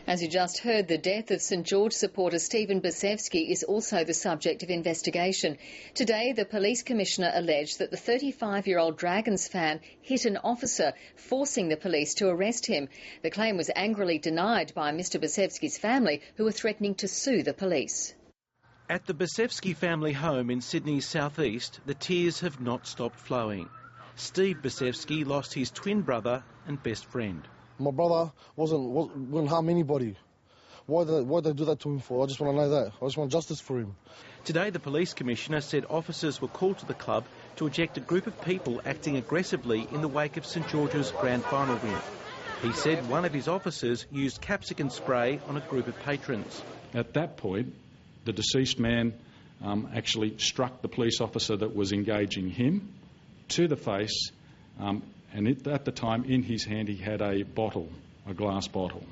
As you just heard, the death of St George supporter Stephen Basevsky is also the subject of investigation. Today, the police commissioner alleged that the 35-year-old Dragons fan hit an officer, forcing the police to arrest him. The claim was angrily denied by Mr Basevsky's family, who were threatening to sue the police. At the Basevsky family home in Sydney's southeast, the tears have not stopped flowing. Steve Basevsky lost his twin brother and best friend. My brother wouldn't harm anybody. Why they do that to him for? I just want to know that. I just want justice for him. Today, the police commissioner said officers were called to the club to eject a group of people acting aggressively in the wake of St George's grand final win. He said one of his officers used capsicum spray on a group of patrons. At that point, the deceased man actually struck the police officer that was engaging him to the face, and at the time in his hand he had a glass bottle.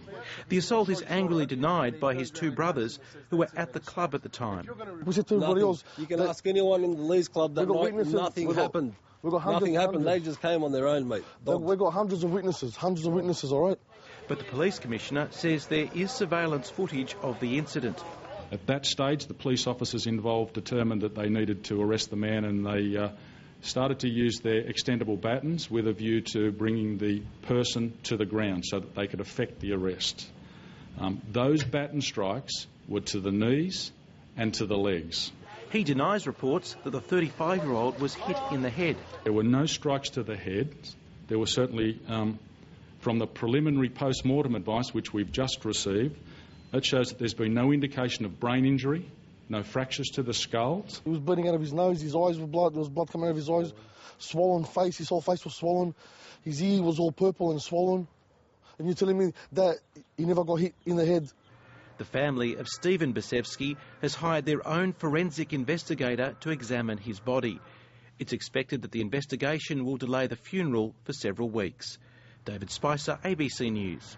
The assault is angrily denied by his two brothers who were at the club at the time. We said to everybody else, you can ask anyone in the Lees Club that night, nothing happened. Nothing happened, they just came on their own, mate. We've got hundreds of witnesses, all right? But the police commissioner says there is surveillance footage of the incident. At that stage, the police officers involved determined that they needed to arrest the man, and they started to use their extendable batons with a view to bringing the person to the ground so that they could effect the arrest. Those baton strikes were to the knees and to the legs. He denies reports that the 35-year-old was hit in the head. There were no strikes to the head. There were certainly, from the preliminary post-mortem advice which we've just received, it shows that there's been no indication of brain injury, no fractures to the skull. He was bleeding out of his nose, his eyes were blood, there was blood coming out of his eyes, swollen face, his whole face was swollen, his ear was all purple and swollen. And you're telling me that he never got hit in the head? The family of Stephen Basevsky has hired their own forensic investigator to examine his body. It's expected that the investigation will delay the funeral for several weeks. David Spicer, ABC News.